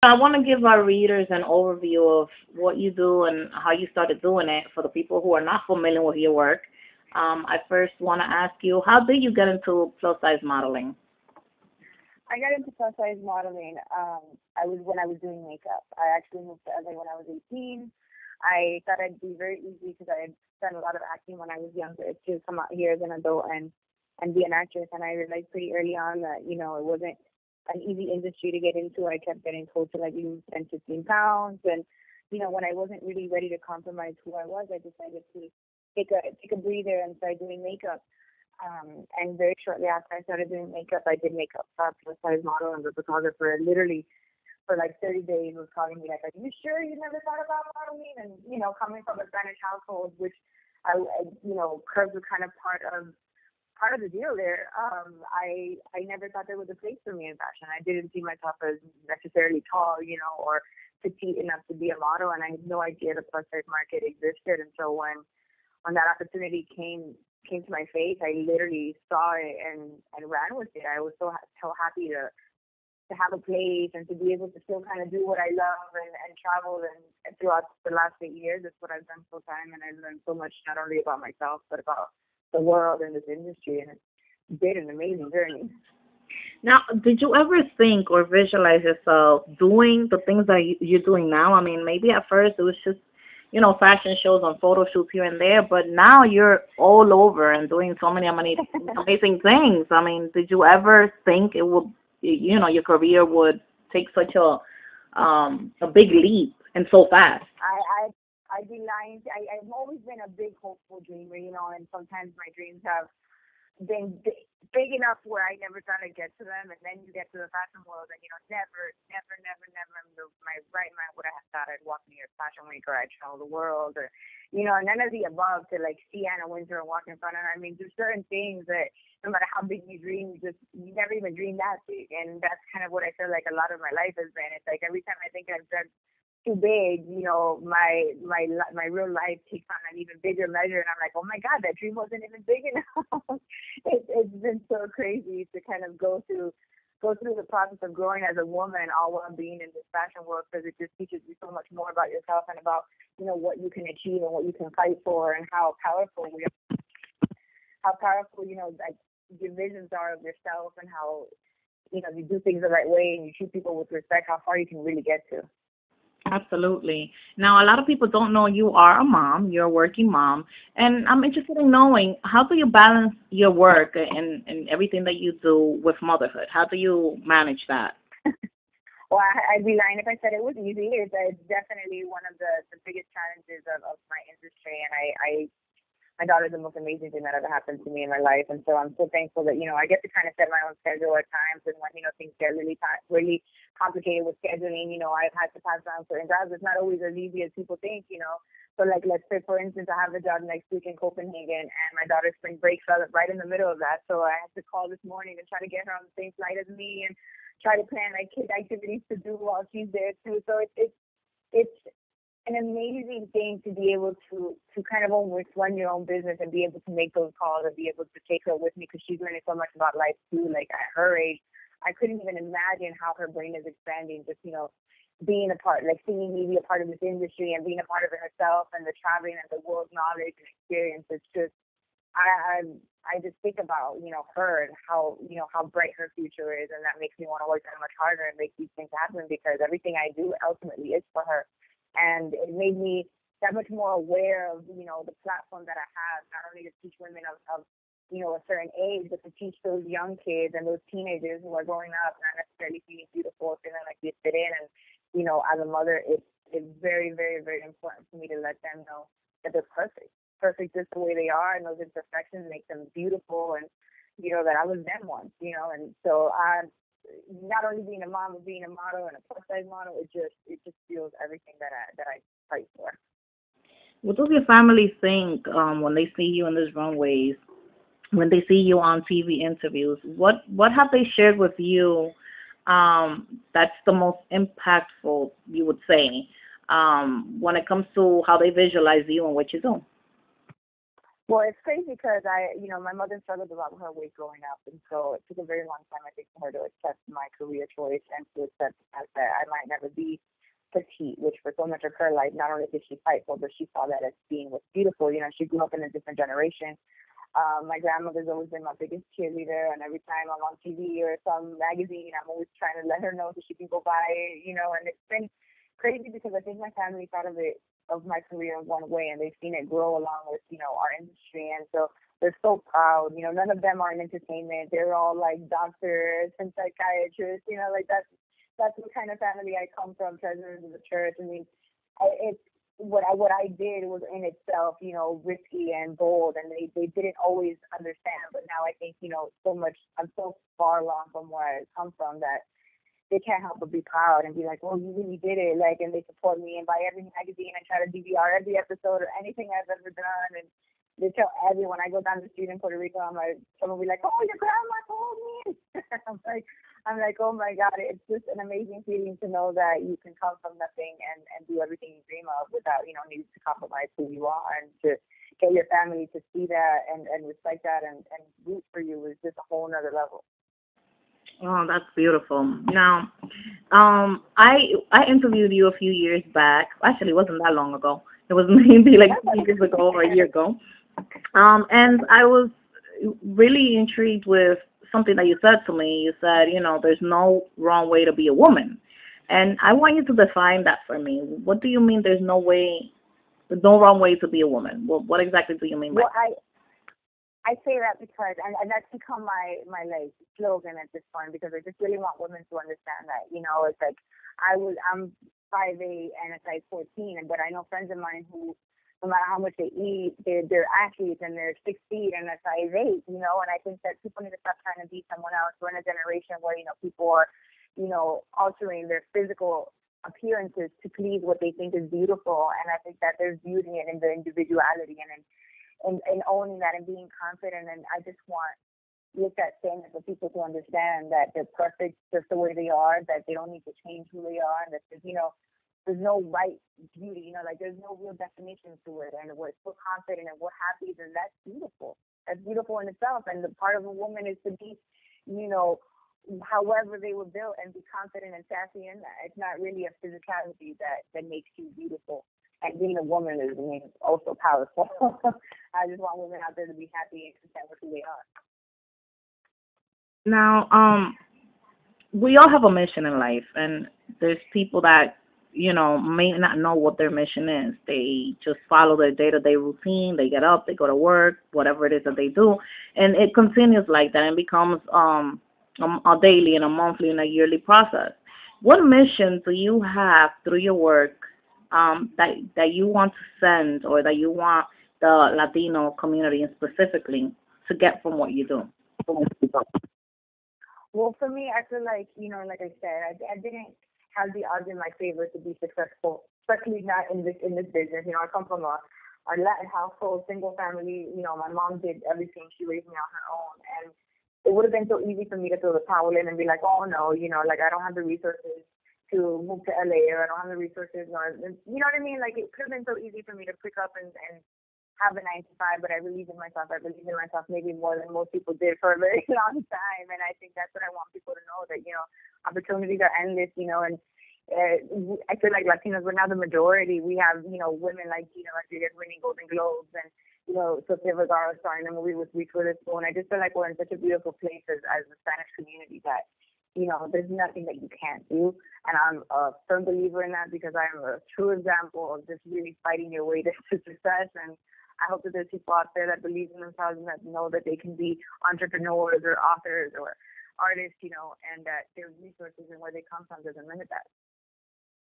I want to give our readers an overview of what you do and how you started doing it for the people who are not familiar with your work. I first want to ask you, how did you get into plus size modeling? I got into plus size modeling. I was when I was doing makeup. I actually moved to LA when I was 18. I thought I'd be very easy because I had done a lot of acting when I was younger to come out here as an adult and be an actress. And I realized pretty early on that it wasn't an easy industry to get into. I kept getting told to like lose 10, 15 pounds, and when I wasn't really ready to compromise who I was, I decided to take a breather and start doing makeup. And very shortly after I started doing makeup, I did makeup for a plus size model, and the photographer literally for like 30 days was calling me like, "Are you sure you never thought about modeling?" And coming from a Spanish household, which curves were kind of part of the deal there. I never thought there was a place for me in fashion. I didn't see myself as necessarily tall, or petite enough to be a model, and I had no idea the plus size market existed. And so when that opportunity came to my face, I literally saw it and ran with it. I was so happy to have a place and to be able to still kind of do what I love and travel. And throughout the last 8 years, that's what I've done full time. And I've learned so much, not only about myself, but about the world and this industry. And it's been an amazing journey. Now, did you ever think or visualize yourself doing the things that you're doing now? I mean, maybe at first it was just, fashion shows and photo shoots here and there, but now you're all over and doing so many amazing things. I mean, did you ever think it would, your career would take such a big leap and so fast? I'd be lying. I've always been a big hopeful dreamer, and sometimes my dreams have been big enough where I never thought I'd get to them, and then you get to the fashion world, and never in my right mind would I have thought I'd walk near Fashion Week or I'd travel the world, or none of the above, to like see Anna Wintour and walk in front of her. I mean, there's certain things that no matter how big you dream, you never even dream that big, and that's kind of what I feel like a lot of my life has been. It's like every time I think I've done too big, my real life takes on an even bigger measure, and I'm like, oh my God, that dream wasn't even big enough. It's been so crazy to kind of go through the process of growing as a woman, all while being in this fashion world, because it just teaches you so much more about yourself and about what you can achieve and what you can fight for, and how powerful like your visions are of yourself, and how you do things the right way and you treat people with respect, how far you can really get to. Absolutely. Now, a lot of people don't know you are a mom, you're a working mom, and I'm interested in knowing, how do you balance your work and everything that you do with motherhood? How do you manage that? Well, I'd be lying if I said it was easy. It's definitely one of the biggest challenges of my industry, and my daughter's the most amazing thing that ever happened to me in my life. And so I'm so thankful that, I get to kind of set my own schedule at times. And when, things get really complicated with scheduling, I've had to pass down certain jobs. It's not always as easy as people think. So like, let's say, for instance, I have a job next week in Copenhagen, and my daughter's spring break fell right in the middle of that. So I had to call this morning and try to get her on the same flight as me, and try to plan like kid activities to do while she's there too. So it's an amazing thing to be able to kind of almost run your own business and be able to make those calls and be able to take her with me, because she's learning so much about life too. Like at her age, I couldn't even imagine how her brain is expanding. Just being a part, like seeing me be a part of this industry and being a part of it herself, and the traveling and the world knowledge and experience. It's just I just think about her and how bright her future is, and that makes me want to work that much harder and make these things happen, because everything I do ultimately is for her. And it made me that much more aware of the platform that I have, not only to teach women of a certain age, but to teach those young kids and those teenagers who are growing up not necessarily feeling beautiful, feeling like they fit in. And as a mother, it's very, very, very important for me to let them know that they're perfect just the way they are, and those imperfections make them beautiful, and that I was them once. And so I, not only being a mom, but being a model and a plus size model, it just feels everything that I fight for. What does your family think when they see you in these runways, when they see you on TV interviews? What have they shared with you that's the most impactful, you would say, when it comes to how they visualize you and what you do? Well, it's crazy because my mother struggled a lot with her weight growing up, and so it took a very long time, I think, for her to accept my career choice and to accept the fact that I might never be petite, which for so much of her life, not only did she fight for, but she saw that as being what's beautiful. She grew up in a different generation. My grandmother's always been my biggest cheerleader, and every time I'm on TV or some magazine, I'm always trying to let her know so she can go buy it, and it's been crazy because I think my family thought of my career in one way, and they've seen it grow along with, our industry, and so they're so proud. None of them are in entertainment. They're all like doctors and psychiatrists, like that's the kind of family I come from, presidents of the church. I mean, it's what I did was in itself, risky and bold, and they didn't always understand. But now I think, so much. I'm so far along from where I come from that they can't help but be proud and be like, "Well, you really did it!" Like, and they support me and buy every magazine and try to DVR every episode or anything I've ever done. And they tell everyone I go down the street in Puerto Rico, I'm like, someone will be like, "Oh, your grandma told me." I'm like, oh my God, it's just an amazing feeling to know that you can come from nothing and do everything you dream of without, needing to compromise who you are, and to get your family to see that and respect that and root for you is just a whole nother level. Oh, that's beautiful. Now, I interviewed you a few years back. Actually, it wasn't that long ago. It was maybe like 2 years ago or a year ago. And I was really intrigued with something that you said to me. You said, there's no wrong way to be a woman, and I want you to define that for me. What do you mean? There's no wrong way to be a woman. What exactly do you mean by Well, I say that because, and that's become my like slogan at this point, because I just really want women to understand that, it's like I'm 5'8" and a size 14, but I know friends of mine who, no matter how much they eat, they're athletes and they're 6 feet and a size 8, and I think that people need to stop trying to be someone else. We're in a generation where, people are, altering their physical appearances to please what they think is beautiful, and I think that there's beauty in the individuality and owning that and being confident. And I just want, with that statement, for people to understand that they're perfect just the way they are, that they don't need to change who they are, and that there's no right beauty, like there's no real definition to it. And we're so confident and we're happy, then that's beautiful. That's beautiful in itself. And the part of a woman is to be, you know, however they were built, and be confident and sassy in that. It's not really a physicality that makes you beautiful. And being a woman is, I mean, also powerful. I just want women out there to be happy and content with who they are. now? We all have a mission in life, and there's people that may not know what their mission is. They just follow their day-to-day routine. They get up, they go to work, whatever it is that they do, and it continues like that and becomes a daily and a monthly and a yearly process. What mission do you have through your work, that you want to send, or that you want the Latino community specifically to get from what you do? Well, for me, I feel like, like I said, I didn't have the odds in my favor to be successful, especially not in this business. I come from a Latin household, single family. My mom did everything. She raised me on her own, and it would have been so easy for me to throw the towel in and be like, oh no, like I don't have the resources to move to LA, or I don't have the resources, or you know what I mean? Like it could have been so easy for me to pick up and have a 9 to 5, but I believe in myself. I believe in myself maybe more than most people did for a very long time, and I think that's what I want people to know, that opportunities are endless, and I feel like Latinos, we're now the majority. We have women like Gina Rodriguez winning Golden Globes, and Sofia Vergara starring in a movie with Reese Witherspoon. I just feel like we're in such a beautiful place as the Spanish community that there's nothing that you can't do. And I'm a firm believer in that, because I'm a true example of just really fighting your way to success. And I hope that there's people out there that believe in themselves and that know that they can be entrepreneurs or authors or artists, and that their resources and where they come from doesn't limit that.